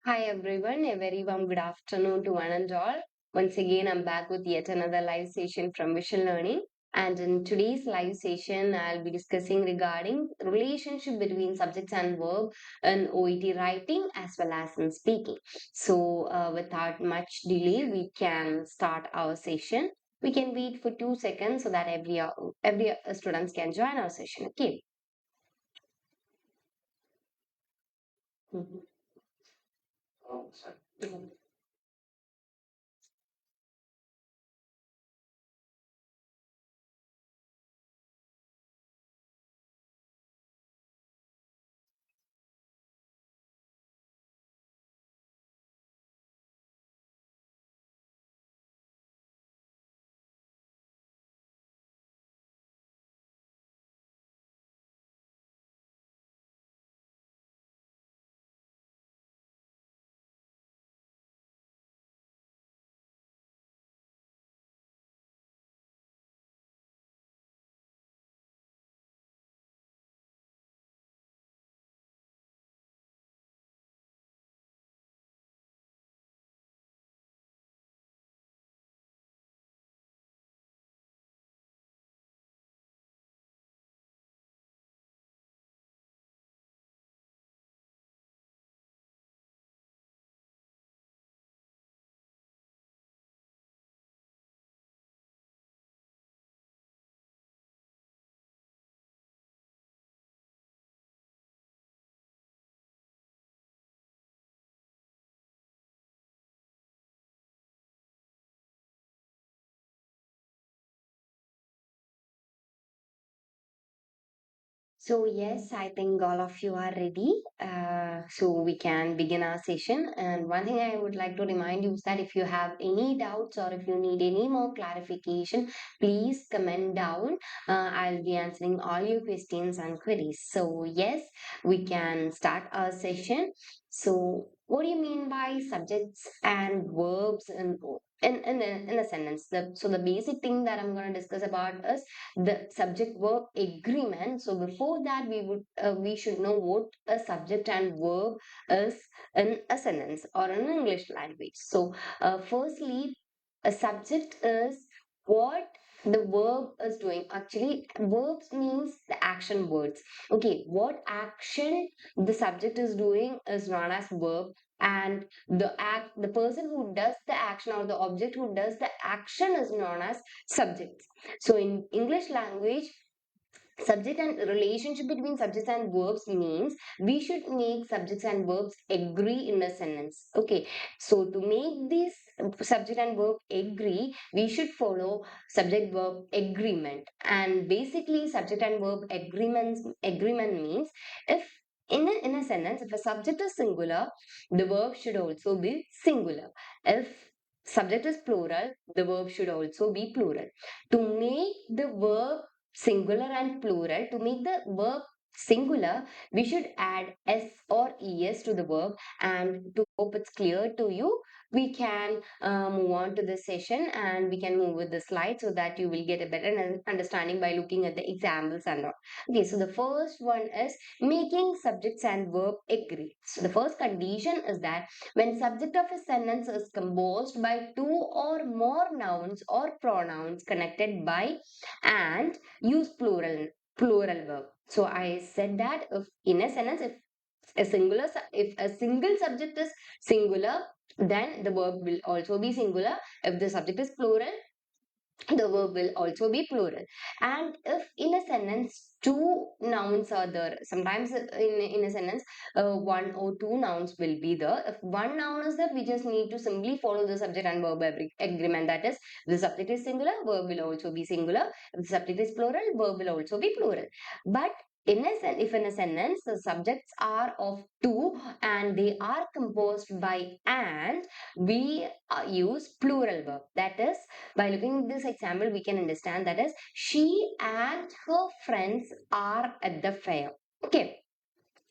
Hi everyone, a very warm good afternoon to one and all. Once again, I'm back with yet another live session from Visual Learning. And in today's live session, I'll be discussing regarding relationship between subjects and verb in OET writing as well as in speaking. So, without much delay, we can start our session. We can wait for 2 seconds so that every students can join our session. Okay. Mhm. So yes, I think all of you are ready. So we can begin our session. And one thing I would like to remind you is that if you have any doubts or if you need any more clarification, please comment down. I'll be answering all your questions and queries. So yes, we can start our session. So what do you mean by subjects and verbs in a sentence? So the basic thing that I'm going to discuss about is the subject verb agreement. So before that, we should know what a subject and verb is in a sentence or in English language. So firstly, a subject is what the verb is doing. Actually, verbs means the action words. Okay, what action the subject is doing is known as verb, and the person who does the action or the object who does the action is known as subject. So in English language, subject and relationship between subjects and verbs means we should make subjects and verbs agree in a sentence. Okay. So to make this subject and verb agree, we should follow subject verb agreement. And basically subject and verb agreement means if in a sentence, if a subject is singular, the verb should also be singular. If subject is plural, the verb should also be plural. To make the verb singular and plural, to make the verb singular, we should add s or es to the verb. And to hope it's clear to you, we can move on to the session and we can move with the slide so that you will get a better understanding by looking at the examples and all. Okay, so the first one is making subjects and verb agree. So the first condition is that when subject of a sentence is composed by two or more nouns or pronouns connected by and use plural verb. So I said that if in a sentence, if a single subject is singular, then the verb will also be singular. If the subject is plural, the verb will also be plural. And if in a sentence two nouns are there, sometimes in a sentence one or two nouns will be there. If one noun is there, we just need to simply follow the subject and verb agreement. That is, the subject is singular, verb will also be singular. If the subject is plural, verb will also be plural. But if in a sentence the subjects are of two and they are composed by and, we use plural verb. That is, by looking at this example, we can understand that is, she and her friends are at the fair. Okay.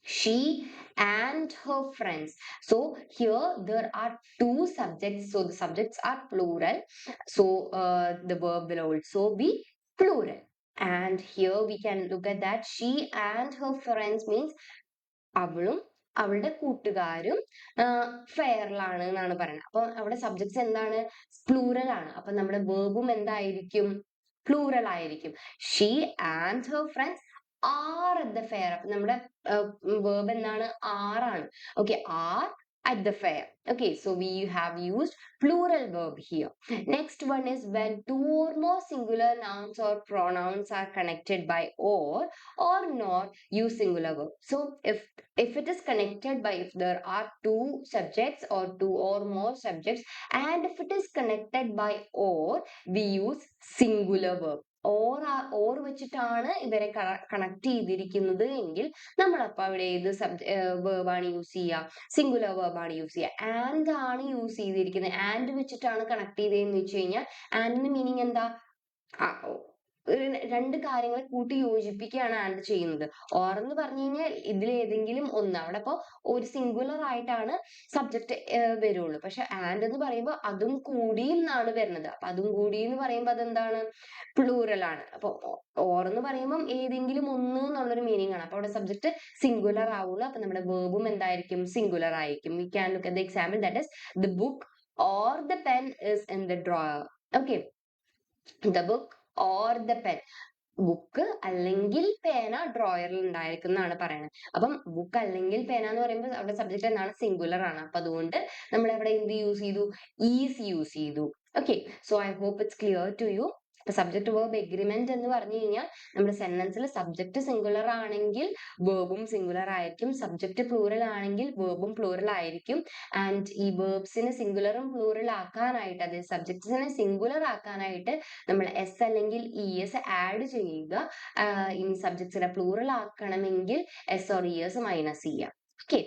She and her friends. So here there are two subjects. So the subjects are plural. So the verb will also be plural. And here we can look at that. She and her friends means അവളും അവളുടെ കൂട്ടുകാരും ഫെയറിലാണ് എന്നാണ് പറയുന്നത്. അപ്പൊ അവിടെ subjects എന്താണ്? Plural ആണ്. അപ്പൊ നമ്മുടെ വേർബും എന്തായിരിക്കും? പ്ലൂറൽ ആയിരിക്കും. She and her friends are at the fair. അപ്പൊ നമ്മുടെ വേർബ് എന്താണ്? ആറാണ്. Okay, are at the fair. Okay, so we have used plural verb here. Next one is when two or more singular nouns or pronouns are connected by or not, use singular verb. So if it is connected by, if there are two subjects or two or more subjects, and if it is connected by or, we use singular verb. Or വെച്ചിട്ടാണ് ഇവരെ connect ചെയ്തിരിക്കുന്നത് എങ്കിൽ നമ്മൾ അപ്പൊ അവിടെ ഏത് വേർബാണ് use ചെയ്യുക? Singular വേർബാണ് use ചെയ്യുക. ആൻഡ് ആണ് യൂസ് ചെയ്തിരിക്കുന്നത്. ആൻഡ് വെച്ചിട്ടാണ് കണക്ട് ചെയ്തതെന്ന് വെച്ച് കഴിഞ്ഞാൽ ആൻഡിന്റെ മീനിങ് എന്താ? രണ്ട് കാര്യങ്ങളെ കൂട്ടി യോജിപ്പിക്കുകയാണ് ആൻഡ് ചെയ്യുന്നത്. ഓർ എന്ന് പറഞ്ഞു കഴിഞ്ഞാൽ ഇതിൽ ഏതെങ്കിലും ഒന്ന്. അവിടെ ഇപ്പൊ ഒരു സിംഗുലർ ആയിട്ടാണ് സബ്ജക്ട് വരുള്ളൂ. പക്ഷെ ആൻഡ് എന്ന് പറയുമ്പോൾ അതും കൂടിയും എന്നാണ് വരുന്നത്. അപ്പൊ അതും കൂടി എന്ന് പറയുമ്പോൾ അതെന്താണ്? പ്ലൂറൽ ആണ്. അപ്പൊ ഓർ എന്ന് പറയുമ്പോൾ ഏതെങ്കിലും ഒന്ന് എന്നുള്ളൊരു മീനിങ് ആണ്. അപ്പൊ അവിടെ സബ്ജക്ട് സിംഗുലർ ആവുള്ളൂ. അപ്പൊ നമ്മുടെ വേർബും എന്തായിരിക്കും? സിംഗുലർ ആയിരിക്കും. We can look at the example, that is the book or the pen is in the drawer. Okay, the book or the pen. Book അല്ലെങ്കിൽ പേന ഡ്രോയറിൽ ഉണ്ടായിരിക്കും എന്നാണ് പറയുന്നത്. അപ്പം ബുക്ക് അല്ലെങ്കിൽ പേന എന്ന് പറയുമ്പോൾ അവിടെ സബ്ജക്ട് എന്താണ്? സിംഗുലർ ആണ്. അപ്പൊ അതുകൊണ്ട് നമ്മൾ അവിടെ എന്ത് യൂസ് ചെയ്തു? ഈസ് യൂസ് ചെയ്തു. Okay, so I hope it's clear to you. Subject verb agreement എന്ന് പറഞ്ഞു കഴിഞ്ഞാൽ നമ്മുടെ സെന്റൻസിൽ സബ്ജക്ട് സിംഗുലർ ആണെങ്കിൽ വേർബും സിംഗുലർ ആയിരിക്കും. സബ്ജക്ട് പ്ലൂറൽ ആണെങ്കിൽ വേർബും പ്ലൂറൽ ആയിരിക്കും. ആൻഡ് ഈ വേർബ്സിനെ സിംഗുലറും പ്ലൂറൽ ആക്കാനായിട്ട്, അതായത് സബ്ജക്ട്സിനെ സിംഗുലർ ആക്കാനായിട്ട് നമ്മൾ എസ് അല്ലെങ്കിൽ ഇ എസ് ആഡ് ചെയ്യുക. ഇനി സബ്ജക്ട്സിനെ പ്ലൂറൽ ആക്കണമെങ്കിൽ S or E S minus ചെയ്യുക. Okay,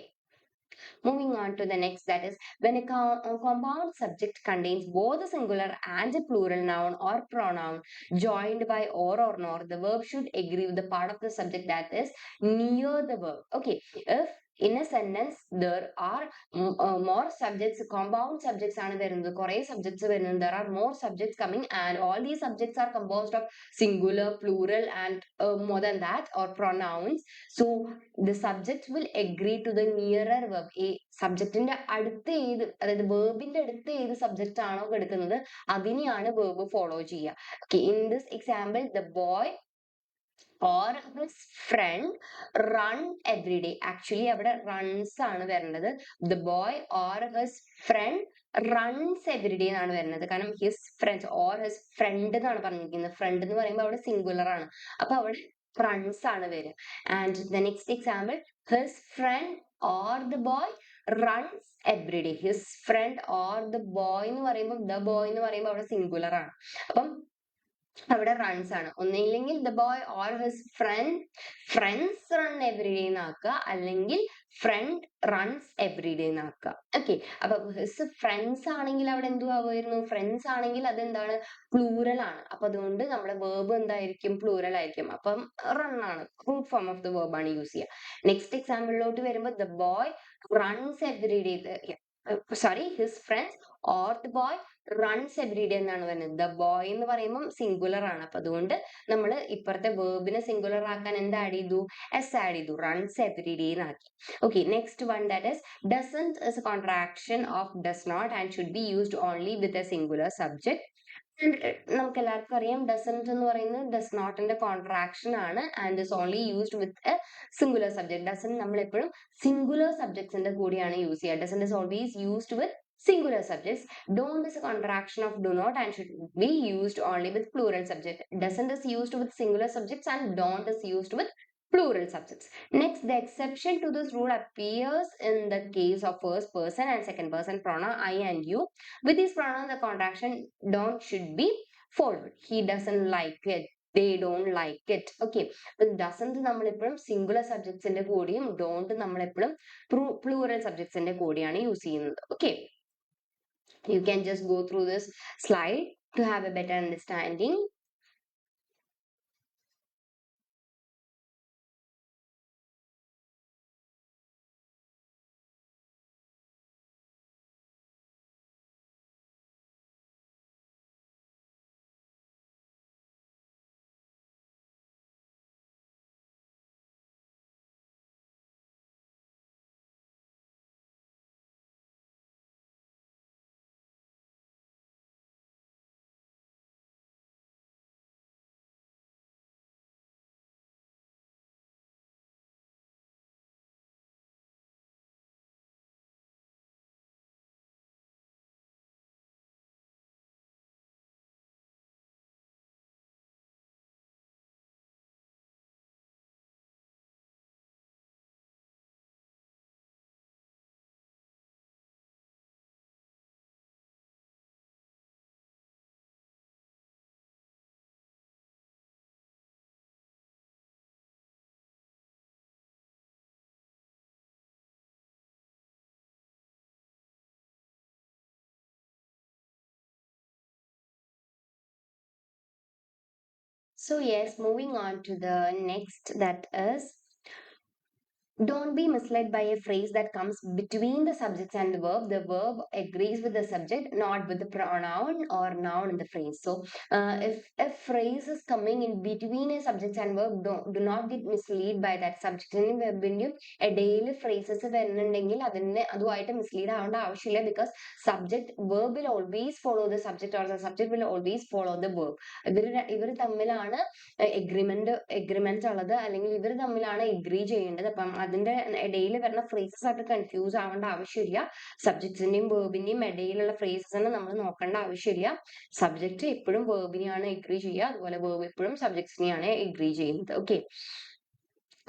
moving on to the next, that is when a compound subject contains both a singular and a plural noun or pronoun joined by or not, the verb should agree with the part of the subject that is near the verb. Okay, if in a sentence there are more subjects, compound subjects ആണ് വരുന്നത്, കുറെ subjects വരുന്നത്, there are more subjects coming and all these subjects are composed of singular, plural and more than that, or pronouns. So the subject will agree to the nearer verb. ഈ സബ്ജക്റ്റിന്റെ അടുത്ത് ഏത്, അതായത് വേർബിന്റെ അടുത്ത് ഏത് സബ്ജക്റ്റ് ആണോ കിടക്കുന്നത് അതിനെയാണ് വേർബ് ഫോളോ ചെയ്യുക. Okay, in this example, the boy or his friend run every day. Actually അവിടെ runs ആണ് വരുന്നത്. The boy or his friend runs every day എന്നാണ് വരുന്നത്. കാരണം his friend or his friend എന്നാണ് പറഞ്ഞിരിക്കുന്നത്. ഫ്രണ്ട് എന്ന് പറയുമ്പോൾ അവിടെ സിംഗുലർ ആണ്. അപ്പൊ അവിടെ runs ആണ് വരിക. And the next example, his friend or the boy runs every day. His friend or the boy എന്ന് പറയുമ്പോൾ the boy എന്ന് പറയുമ്പോൾ അവിടെ സിംഗുലർ ആണ്. അപ്പം അവിടെ റൺസ് ആണ്. ഒന്നില്ലെങ്കിൽ the boy or his friends run every day എന്നാക്കുക, അല്ലെങ്കിൽ ഫ്രണ്ട് റൺസ് എവറി ഡേ എന്നാക്കുക. ഓക്കെ, അപ്പൊ ഹിസ് ഫ്രണ്ട്സ് ആണെങ്കിൽ അവിടെ എന്തു ആവുമായിരുന്നു? ഫ്രണ്ട്സ് ആണെങ്കിൽ അതെന്താണ്? പ്ലൂറൽ ആണ്. അപ്പൊ അതുകൊണ്ട് നമ്മുടെ വേർബ് എന്തായിരിക്കും? പ്ലൂറൽ ആയിരിക്കും. അപ്പം റൺ ആണ്, root form of the verb ആണ് യൂസ് ചെയ്യുക. നെക്സ്റ്റ് എക്സാമ്പിളിലോട്ട് വരുമ്പോൾ the boy runs every day, sorry, his friends or the boy runs every day എന്നാണ് പറയുന്നത്. ദ ബോയ് എന്ന് പറയുമ്പോൾ സിംഗുലർ ആണ്. അപ്പൊ അതുകൊണ്ട് നമ്മൾ ഇപ്പുറത്തെ വേർബിനെ സിംഗുലർ ആക്കാൻ എന്ത് ആഡ് ചെയ്തു? എസ് ആഡ് ചെയ്തു, റൺസ് എവറി ഡേ എന്നാക്കി. Okay, next one, that is doesn't is a contraction of does not and should be used only with a singular subject. നമുക്ക് എല്ലാവർക്കും അറിയാം ഡസന്റ് എന്ന് പറയുന്നത് ഡസ് നോട്ടിന്റെ കോൺട്രാക്ഷൻ ആണ് and is only used with a singular subject. Doesn't നമ്മൾ എപ്പോഴും singular സബ്ജക്ട്സിന്റെ കൂടിയാണ് യൂസ് ചെയ്യുക. Doesn't is always used with singular subjects. Don't is a contraction of do not and should be used only with plural subject. Doesn't is used with singular subjects and don't is used with plural subjects. Next, the exception to this rule appears in the case of first person and second person pronoun I and you. With these pronouns, the contraction don't should be followed. He doesn't like it, they don't like it. Okay, doesn't നമ്മൾ എപ്പോഴും singular സബ്ജക്ട്സിന്റെ കൂടിയും don't നമ്മൾ എപ്പോഴും plural സബ്ജക്ട്സിന്റെ കൂടിയാണ് use ചെയ്യുന്നത്. Okay, you can just go through this slide to have a better understanding. So yes, moving on to the next, that is, don't be misled by a phrase that comes between the subject and the verb. The verb agrees with the subject, not with the pronoun or noun in the phrase. So, if a phrase is coming in between a subject and verb, do not get misled by that. Subjectiനും verbiന്റെയും ഇടയിൽ phrases വരുന്നുണ്ടെങ്കിൽ അതുമായിട്ട് mislead ആവേണ്ട ആവശ്യമില്ല, because subject verb will always follow the subject, or the subject will always follow the verb. ഇവർ തമ്മിലാണ് agreement ഉള്ളത്, അല്ലെങ്കിൽ ഇവർ തമ്മിലാണ് എഗ്രി ചെയ്യേണ്ടത്. അപ്പം അതിന്റെ ഇടയിൽ വരുന്ന ഫ്രേസസ് ആയിട്ട് കൺഫ്യൂസ് ആവേണ്ട ആവശ്യമില്ല. സബ്ജക്റ്റിന്റെയും വേർബിന്റെയും ഇടയിലുള്ള ഫ്രേസസിനെ നമ്മൾ നോക്കേണ്ട ആവശ്യമില്ല. സബ്ജക്റ്റ് എപ്പോഴും വേർബിനെയാണ് എഗ്രി ചെയ്യുക, അതുപോലെ വേർബ് എപ്പോഴും സബ്ജക്റ്റിനെയാണ് എഗ്രി ചെയ്യുന്നത്. Okay,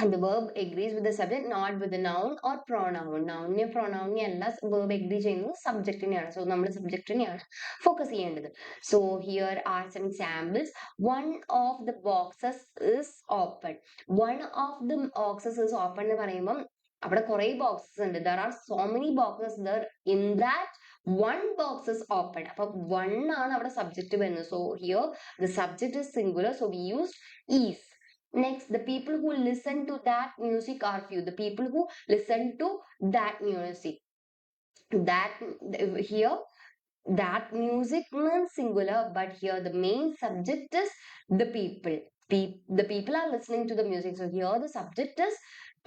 and the verb agrees with the subject, not with the noun or pronoun. Noun pronoun alla verb agree ചെയ്യുന്നത് സബ്ജക്റ്റിനെയാണ്. സോ നമ്മൾ സബ്ജക്റ്റിനെയാണ് ഫോക്കസ് ചെയ്യേണ്ടത്. So here are some examples. One of the boxes is open. One of the boxes is open എന്ന് പറയുമ്പം അവിടെ കുറെ boxes ഉണ്ട്. There are so many boxes there. In that one box is open. അപ്പൊ one ആണ് അവിടെ subject വരുന്നത്. So here the subject is singular, so we used is. Next, the people who listen to that music are few. The people who listen to that music. That here, that music means singular, but here the main subject is the people. The people are listening to the music. So here the subject is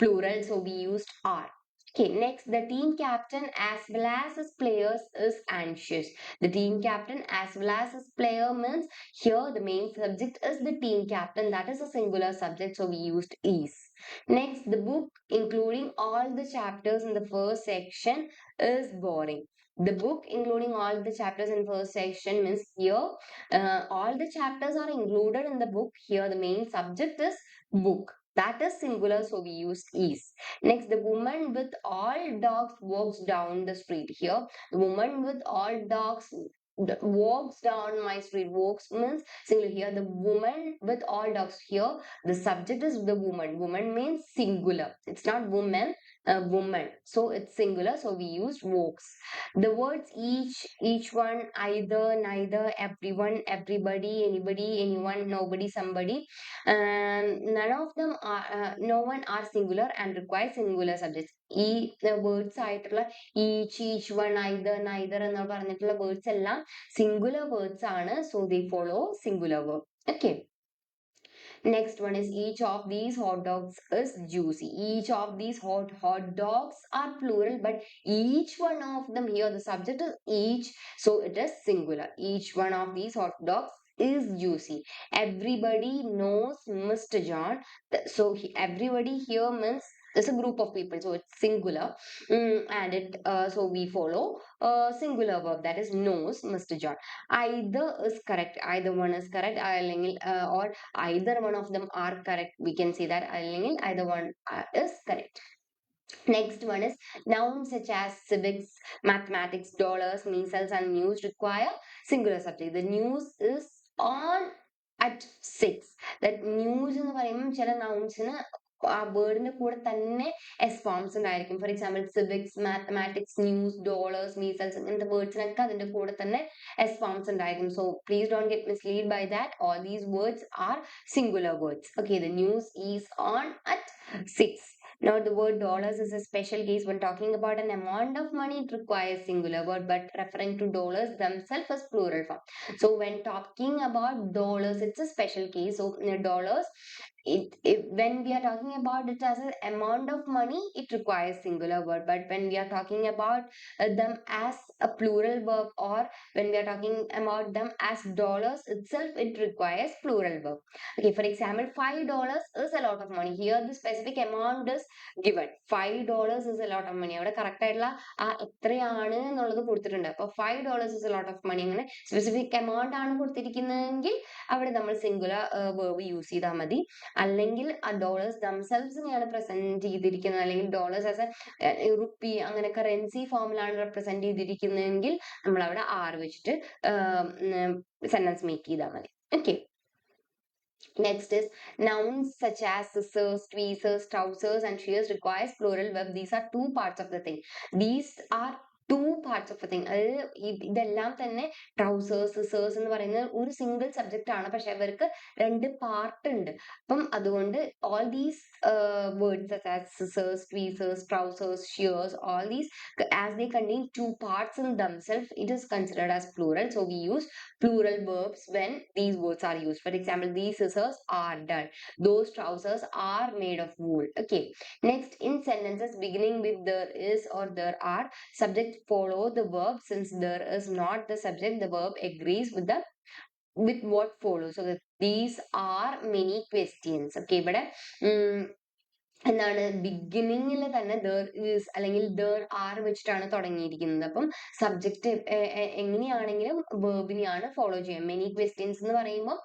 plural, so we used are. Okay, next, the team captain as well as his players is anxious. The team captain as well as his player means here the main subject is the team captain. That is a singular subject, so we used is. Next, the book including all the chapters in the first section is boring. The book including all the chapters in first section means here all the chapters are included in the book. Here the main subject is book. That is singular, so we use is. Next, the woman with all dogs walks down the street. Here, the woman with all dogs walks down my street. Walks means singular. Here, the woman with all dogs. Here, the subject is the woman. Woman means singular. It's not woman, woman. So it's singular, so we use walks. The words each one, either, neither, everyone, everybody, anybody, anyone, nobody, somebody, none of them are no one are singular and require singular subjects. ഈ words ആയിട്ടുള്ള each one, either, neither എന്ന് പറഞ്ഞിട്ടുള്ള words എല്ലാം singular words ആണ്. So they follow singular verb. Okay, next one is each of these hot dogs is juicy. Each of these hot dogs are plural, but each one of them, here the subject is each, so it is singular. Each one of these hot dogs is juicy. Everybody knows Mr. John. So everybody here means it's a group of people, so it's singular. And it so we follow singular verb, that is knows Mr. John. Either is correct, either one is correct, or either one of them are correct, we can say that either one is correct. Next one is nouns such as civics, mathematics, dollars, measles, and news require singular subject. The news is on at 6. That news എന്ന് പറയുമ്പോൾ ചില നൗൺസിന് ആ വേർഡിന്റെ കൂടെ തന്നെ S forms ഉണ്ടായിരിക്കും. For example civics, mathematics, news, dollars, measles, ഇങ്ങനത്തെ വേർഡ്സിനൊക്കെ അതിന്റെ കൂടെ തന്നെ എസ് ഫോംസ് ഉണ്ടായിരിക്കും. So please don't get mislead by that. All these words are singular words. Okay, the news is on at 6. Now, the word dollars is a special case. When talking about an amount of money, it requires singular word, but referring to dollars themselves as plural form. So, when talking about dollars, it's a special case. So, dollars, when we are talking about it as an amount of money, it requires singular word. But when we are talking about them as a plural verb, or when we are talking about them as dollars itself, it requires plural verb. Okay, for example, $5 is a lot of money. Here, the specific amount is given. $5 is a lot of money. അവിടെ correct ആയിട്ടുള്ള ആ എത്രയാണ് എന്നുള്ളത് കൊടുത്തിട്ടുണ്ട്. അപ്പൊ $5 is a lot of money. അങ്ങനെ specific amount ആണ് കൊടുത്തിരിക്കുന്നതെങ്കിൽ അവിടെ നമ്മൾ സിംഗുലർ വേർബ് യൂസ് ചെയ്താൽ മതി. അല്ലെങ്കിൽ ആ ഡോളേഴ്സ് ദംസെൽവ്സിനെയാണ് പ്രസന്റ് ചെയ്തിരിക്കുന്നത്, അല്ലെങ്കിൽ ഡോളേഴ്സ് ആസ് എ റുപ്പി അങ്ങനെ കറൻസി ഫോമിലാണ് റെപ്രസെന്റ് ചെയ്തിരിക്കുന്നതെങ്കിൽ നമ്മൾ അവിടെ ആർ വെച്ചിട്ട് സെന്റൻസ് മേക്ക് ചെയ്താൽ മതി. Okay, next is nouns such as scissors, tweezers, trousers, and shears requires plural verb. These are two parts of the thing. These are two parts of a thing. അതായത് ഇതെല്ലാം തന്നെ trousers scissors എന്ന് പറയുന്ന ഒരു single subject ആണ്, പക്ഷെ അവർക്ക് രണ്ട് പാർട്ട് ഉണ്ട്. അപ്പം അതുകൊണ്ട് all these words such as scissors, tweezers, trousers, shears, all these, as they contain two parts in themselves, it is considered as plural. So we use plural verbs when these words are used. For example, these scissors are dull, those trousers are made of wool. Okay, next, in sentences beginning with there is or there are, subject follow the verb. Since there is not the subject, the verb agrees with what follows. So these are many questions. Okay, ഇവിടെ എന്താണ് ബിഗിനിങ്ങിൽ തന്നെ there is അല്ലെങ്കിൽ there are വെച്ചിട്ടാണ് തുടങ്ങിയിരിക്കുന്നത്. അപ്പം subject എങ്ങനെയാണെങ്കിലും വേർബിനെയാണ് follow ചെയ്യുക. Many questions എന്ന് പറയുമ്പോൾ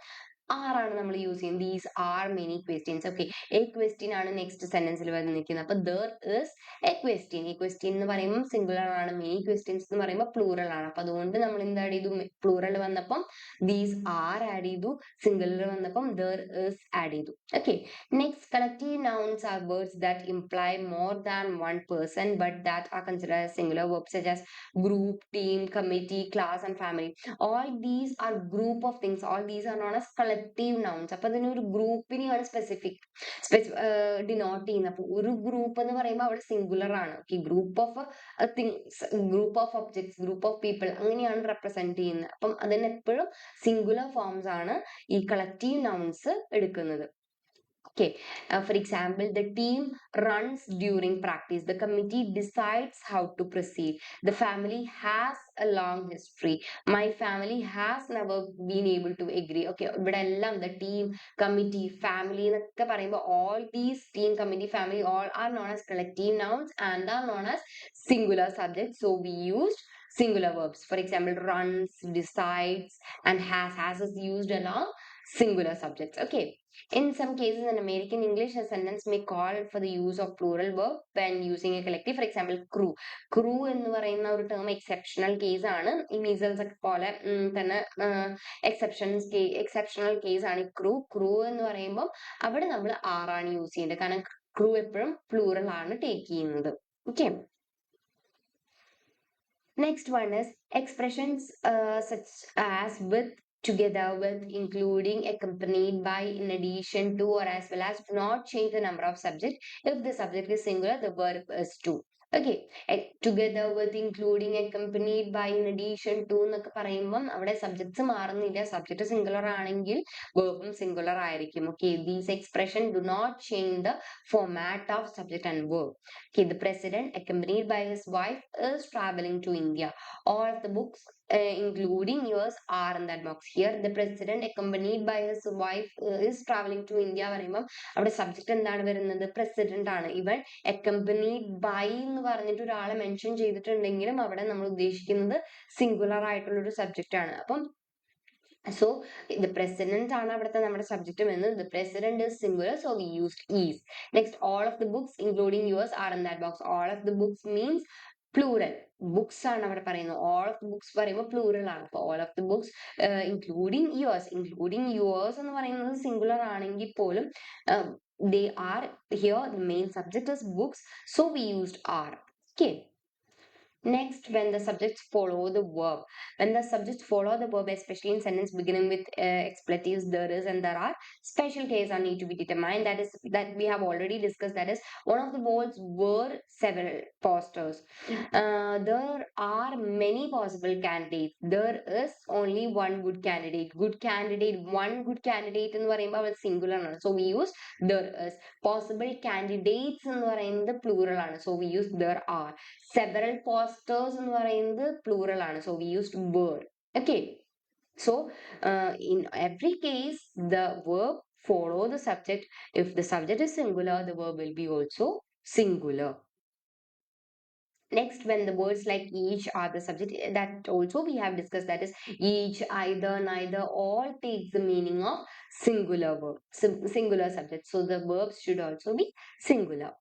ആറാണ് നമ്മൾ യൂസ് ചെയ്യുന്നത്. These are many questions. Okay, A question ആണ് നെക്സ്റ്റ് സെന്റൻസിൽ വന്നിരിക്കുന്നത്. അപ്പൊ there is A question. A question എന്ന് പറയുമ്പോൾ സിംഗുലർ ആണ്, മെനി ക്വസ്റ്റ്യൻസ് എന്ന് പറയുമ്പോൾ പ്ലൂറൽ ആണ്. അപ്പൊ അതുകൊണ്ട് നമ്മൾ എന്ത് ആഡ് ചെയ്തു? പ്ലൂറൽ വന്നപ്പം ദീസ് ആർ ആഡ് ചെയ്തു, സിംഗുലർ വന്നപ്പം ദർ ഇസ് ആഡ് ചെയ്തു. Okay, next, collective nouns are words that imply more than one person but that are considered as singular verbs, such as group, team, committee, class and family. All these are group of things. All these are known as collective nouns. അപ്പൊ അതിന് ഒരു ഗ്രൂപ്പിനെയാണ് denote ചെയ്യുന്നത്. അപ്പൊ ഒരു group എന്ന് പറയുമ്പോൾ അവിടെ singular ആണ്. Okay, group of things, group of objects, group of people, അങ്ങനെയാണ് റെപ്രസെന്റ് ചെയ്യുന്നത്. അപ്പം അതിന് എപ്പോഴും സിംഗുലർ ഫോംസ് ആണ് ഈ കളക്റ്റീവ് നൗൺസ് എടുക്കുന്നത്. Okay, for example, the team runs during practice. The committee decides how to proceed. The family has a long history. My family has never been able to agree. Okay, ഇവിടെ എല്ലാം the team, committee, family എന്നൊക്കെ പറയുമ്പോൾ all these team, committee, family all are known as collective nouns and are known as singular subjects. So we used singular verbs. For example, runs, decides, and has is used along singular subjects. Okay. In some cases, in American English, a sentence may call for the use of plural verb when using a collective. For example, crew. Crew എന്ന് പറയുന്ന ഒരു term exceptional case ആണ്. ഈ measles ഒക്കെ പോലെ തന്നെ exceptional case ആണ് crew. Crew എന്ന് പറയുമ്പോൾ അവിടെ നമ്മൾ ആറാണ് യൂസ് ചെയ്യേണ്ടത്, കാരണം ക്രൂ എപ്പോഴും പ്ലൂറൽ ആണ് ടേക്ക് ചെയ്യുന്നത്. Okay, next one is expressions such as with, together with, including, accompanied by, in addition to, or as well as do not change the number of subject. If the subject is singular, the verb is to. Okay, together with, including, accompanied by, in addition to എന്നൊക്കെ പറയുമ്പം അവിടെ subjects മാറുന്നില്ല. Subject singular ആണെങ്കിൽ വെർബും singular ആയിരിക്കും. Okay, these expressions do not change the format of subject and verb. Okay, the president accompanied by his wife is traveling to India. All of the books including yours are in that box. Here the president accompanied by his wife is traveling to India പറയുമ്പം അവിടെ subject എന്താണ് വരുന്നത്? President ആണ്. ഇവൻ accompanied by എന്ന് പറഞ്ഞിട്ട് ഒരാളെ mention ചെയ്തിട്ടുണ്ടെങ്കിലും അവിടെ നമ്മൾ ഉദ്ദേശിക്കുന്നത് സിംഗുലർ ആയിട്ടുള്ള ഒരു സബ്ജക്റ്റ് ആണ്. അപ്പം so the president ആണ് അവിടുത്തെ നമ്മുടെ സബ്ജക്റ്റ് വരുന്നത്. The president is singular, so we used is. Next, all of the books including yours are in that box. All of the books means plural. Books ആണ് അവിടെ പറയുന്നത്. All of the books പറയുമ്പോൾ plural ആണ്. അപ്പോൾ all of the books including yours എന്ന് പറയുന്നത് singular ആണെങ്കിൽ പോലും they are here, the main subject is books, so we used are. Okay, next, when the subjects follow the verb. When the subjects follow the verb, especially in sentence beginning with expletives, there is and there are, special cases are need to be determined. That we have already discussed. That is, one of the words were several posters. There are many possible candidates. There is only one good candidate. One good candidate എന്ന് പറയുമ്പോൾ singular ആണ്. So we use there is. Possible candidates എന്ന് പറയുന്നത് plural ആണ്. So we use there are. Several posters എന്ന് പറയുന്നത് plural ആണ്. So we used were. Okay, so in every case the verb follow the subject. If the subject is singular, the verb will be also singular. Next, when the words like each are the subject, that also we have discussed. That is, each, either, neither, all takes the meaning of singular verb, singular subject. So the verbs should also be singular.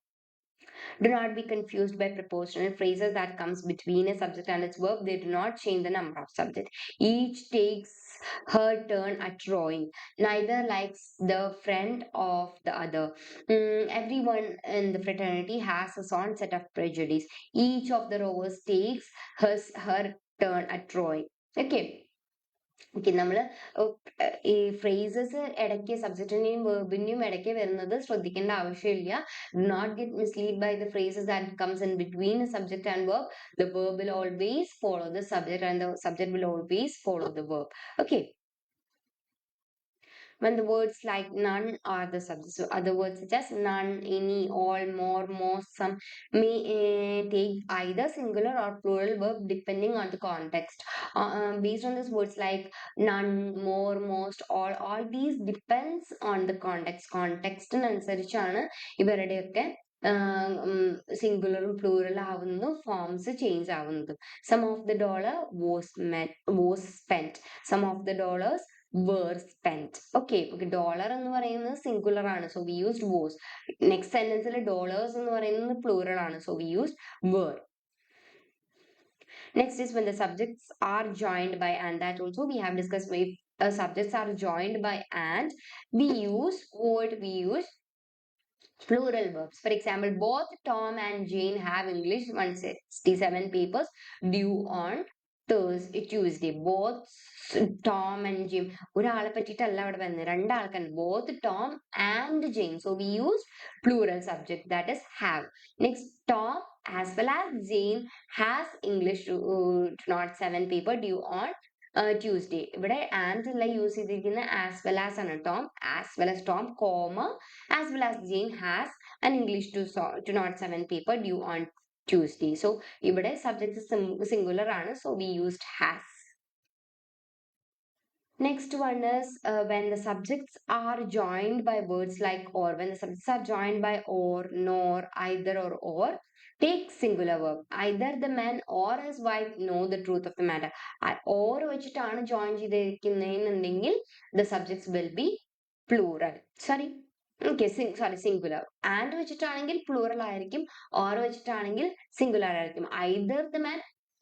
Do not be confused by prepositional phrases that comes between a subject and its verb. They do not change the number of subjects. Each takes her turn at drawing. Neither likes the friend of the other. Everyone in the fraternity has his own set of prejudice. Each of the rowers takes her turn at drawing. Okay. Okay നമ്മൾ ഈ phrases ഇടയ്ക്ക് സബ്ജക്റ്റിന്റെയും വേർബിന്റെയും ഇടയ്ക്ക് വരുന്നത് ശ്രദ്ധിക്കേണ്ട ആവശ്യമില്ല. Not get mislead by the phrases that comes in between subject and verb. The verb will always follow the subject and the subject will always follow the verb. Okay. When the words like none are the subjects. So other words such as none, any, all, more, most, some may take either singular or plural verb depending on the context. Based on these words like none, more, most, all these depends on the context. Context അനുസരിച്ചാണ് ഇവരുടെയൊക്കെ സിംഗുലറും plural ആവുന്നതും forms change ആവുന്നതും. Some of the dollar was spent. Some of the dollars were spent. Okay, dollar എന്ന് പറയുന്നത് singular ആണ്, so we used was. Next സെന്റൻസിൽ dollars എന്ന് പറയുന്നത് പ്ലൂറൽ ആണ്, so we used were. Next is when the subjects are joined by and. That also we have discussed. If subjects are joined by and, we use what we use plural verbs. For example, both Tom and Jane have English 167 papers due on Tuesday. Both Tom and Jane. ഒരാളെ പറ്റിയിട്ടല്ല അവിടെ വരുന്നത്, രണ്ടാൾക്കാണ്. Both Tom and Jane. So we use plural subject, that is have. Next, Tom as well as Jane has English 207 paper due on Tuesday. ഇവിടെ and അല്ല use ചെയ്തിരിക്കുന്ന as well as ആണ്. As well as Tom, comma, as well as Jane has an English 207 paper due on Tuesday. So ഇവിടെ subject singular ആണ്, so we used has. Next one is when the subjects are joined by words like or. When the subjects are joined by or, nor, either or, take singular verb. Either the man or his wife know the truth of the matter. Or വെച്ചിട്ടാണ് join ചെയ്തിരിക്കുന്നതെന്നുണ്ടെങ്കിൽ the subjects will be plural. Sorry. Okay, singular. And വെച്ചിട്ടാണെങ്കിൽ plural ആയിരിക്കും, or വെച്ചിട്ടാണെങ്കിൽ singular ആയിരിക്കും. Either the man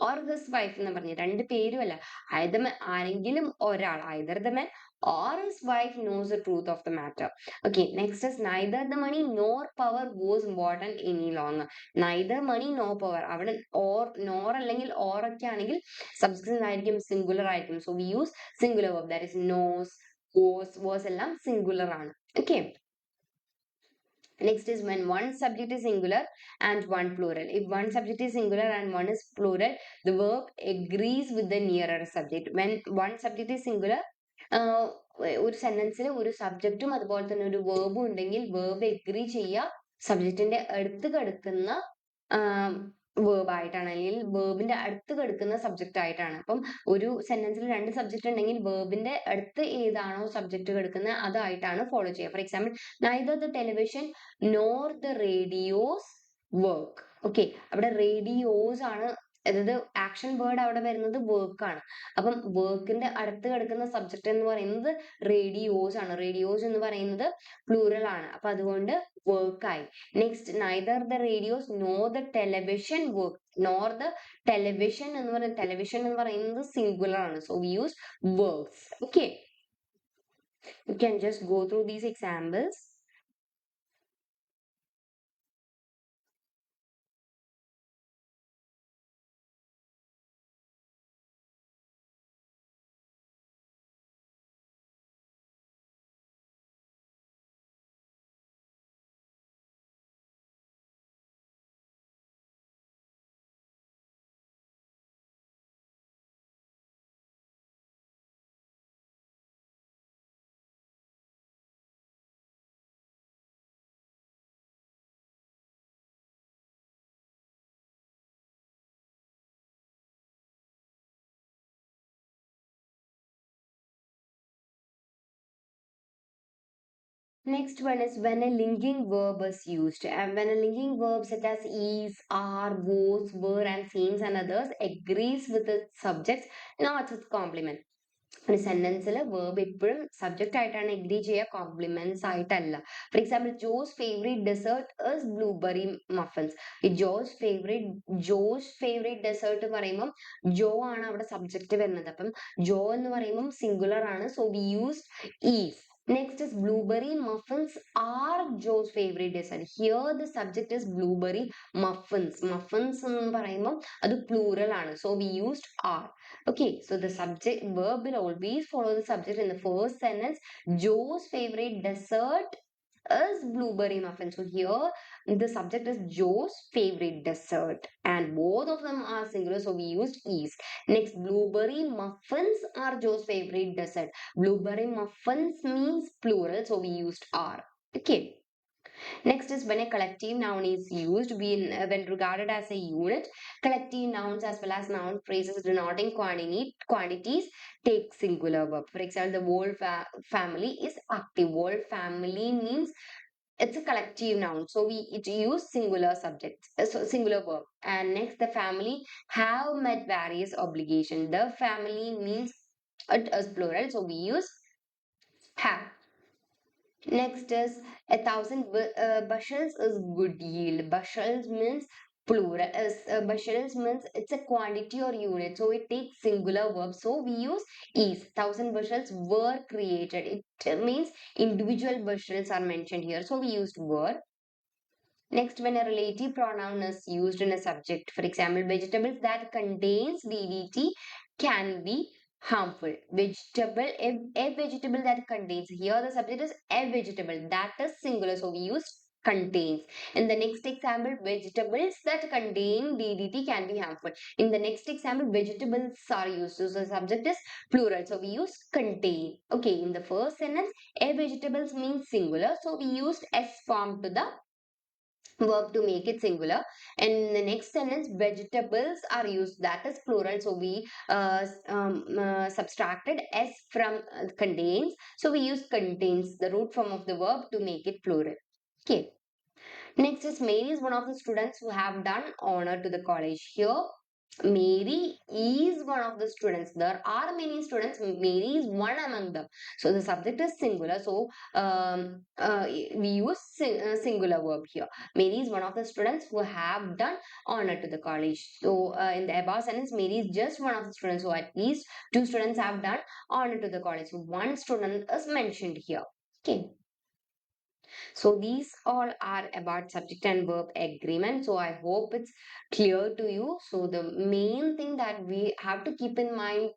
or his wife എന്ന് പറഞ്ഞു രണ്ട് പേരുമല്ല, either ആരെങ്കിലും ഒരാൾ, either the man or his wife knows the truth of the matter. Okay, next is neither the money nor power was important any longer. Neither money nor power. അവിടെ or nor അല്ലെങ്കിൽ or ഒക്കെ ആണെങ്കിൽ subject ആയിരിക്കും, singular ആയിരിക്കും. So we use singular verb, that is knows, was എല്ലാം singular ആണ്. Okay. Next is when one subject is singular and one plural. If one subject is singular and one is plural, the verb agrees with the nearer subject. When one subject is singular, ഒരു സെന്റൻസിൽ ഒരു സബ്ജക്റ്റും അതുപോലെ തന്നെ ഒരു വേർബും ഉണ്ടെങ്കിൽ verb agree ചെയ്യുക സബ്ജക്റ്റിന്റെ അടുത്ത് കിടക്കുന്ന verb ആയിട്ടാണ്, അല്ലെങ്കിൽ വേർബിന്റെ അടുത്ത് കിടക്കുന്ന സബ്ജക്റ്റ് ആയിട്ടാണ്. അപ്പം ഒരു സെന്റൻസിൽ രണ്ട് സബ്ജക്റ്റ് ഉണ്ടെങ്കിൽ വേർബിന്റെ അടുത്ത് ഏതാണോ സബ്ജക്റ്റ് കിടക്കുന്നത് അതായിട്ടാണ് ഫോളോ ചെയ്യുക. For example, neither the television nor the radios work. Okay, അവിടെ റേഡിയോസ് ആണ്, അതായത് ആക്ഷൻ വേർഡ് അവിടെ വരുന്നത് വർക്ക് ആണ്. അപ്പം വർക്കിന്റെ അടുത്ത് കിടക്കുന്ന സബ്ജക്റ്റ് എന്ന് പറയുന്നത് റേഡിയോസ് ആണ്. റേഡിയോസ് എന്ന് പറയുന്നത് പ്ലൂറൽ ആണ്, അപ്പൊ അതുകൊണ്ട് വർക്ക് ആയി. Next, neither the radios nor the television work. nor the television എന്ന് പറയുന്നത് സിംഗുലർ ആണ്, so we use works. Okay, you can just go through these examples. Next one is when a linking verb is used. And when a linking verb such as is, are, was, were, and seems and others agrees with the subjects, not its complement. ഒരു സെന്റൻസിൽ verb എപ്പോഴും subject ആയിട്ടാണ് agree ചെയ്യുക, complements ആയിട്ടല്ല. For example, Joe's favourite dessert is blueberry muffins. ഈ Joe's favourite desert പറയുമ്പം ജോ ആണ് അവിടെ സബ്ജക്റ്റ് വരുന്നത്. അപ്പം ജോ എന്ന് പറയുമ്പം സിംഗുലർ ആണ്, so we use is. Next is blueberry muffins are Joe's favorite dessert. Here the subject is blueberry muffins. Muffins എന്ന് പറയുമ്പോൾ അത് plural ആണ്, so we used are. Okay, so the subject verb will always follow the subject in the first sentence. Joe's favorite dessert is blueberry muffin. So here the subject is Joe's favorite dessert, and both of them are singular, so we used is. Next, blueberry muffins are Joe's favorite dessert. Blueberry muffins means plural, so we used are. Okay. Next is when a collective noun is used when regarded as a unit. Collective nouns as well as noun phrases denoting quantities take singular verb. For example, the whole family is active. Whole family means it's a collective noun, so it use singular subjects, so singular verb. And next, the family have met various obligations. The family means it is plural, so we use have. Next is 1,000 bushels is good yield. Bushels means plural. Bushels means it's a quantity or unit, so it takes singular verb. So we use is. 1,000 bushels were created. It means individual bushels are mentioned here, so we used were. Next, when a relative pronoun is used in a subject, for example, vegetables that contains DDT can be harmful. Vegetable, a vegetable that contains, here the subject is a vegetable, that is singular, so we use contains. In the next example, vegetables that contain DDT can be harmful. In the next example, vegetables are used, so the subject is plural, so we use contain. Okay, in the first sentence, a vegetables means singular, so we used S form to the verb to make it singular. And in the next sentence, vegetables are used, that is plural, so we subtracted s from contains, so we use contains, the root form of the verb, to make it plural. Okay. Next is Mary is one of the students who have done honor to the college. Here Mary is one of the students. There are many students. Mary is one among them. So the subject is singular. So we use singular verb here. Mary is one of the students who have done honor to the college. So in the above sentence, Mary is just one of the students. So at least two students have done honor to the college. So one student is mentioned here. Okay. So these all are about subject and verb agreement. So I hope it's clear to you. So the main thing that we have to keep in mind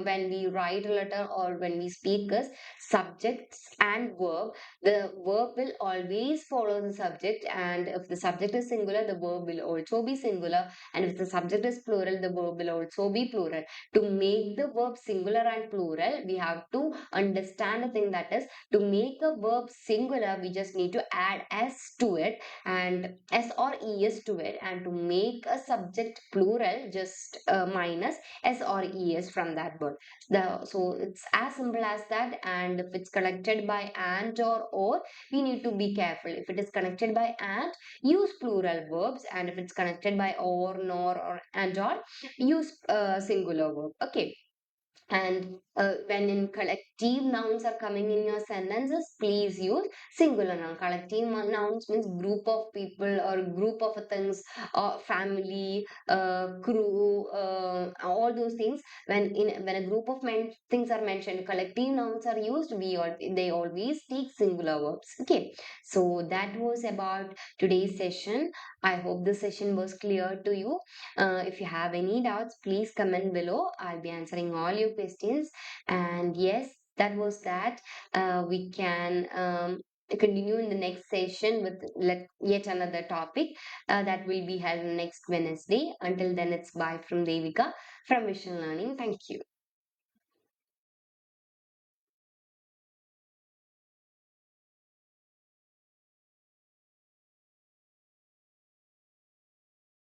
when we write a letter or when we speak is subjects and verb. The verb will always follow the subject, and if the subject is singular, the verb will also be singular, and if the subject is plural, the verb will also be plural. To make the verb singular and plural, we have to understand the thing, that is, to make a verb singular, we just need to add s to it, and s or es to it, and to make a subject plural, just minus s or es from that word. So it's as simple as that. And if it's connected by and or, we need to be careful. If it is connected by and, use plural verbs, and if it's connected by or, nor, or and all, use singular verb. Okay. And when in collective nouns are coming in your sentences, please use singular noun. Collective nouns means group of people or group of things, or family, crew, all those things. When a group of things are mentioned, collective nouns are used. They always take singular verbs. Okay, so that was about today's session. I hope this session was clear to you. If you have any doubts, please comment below. I'll be answering all your questions. And yes, that was that. We can continue in the next session with yet another topic that will be held next Wednesday. Until then, it's bye from Devika from Vision Learning. Thank you.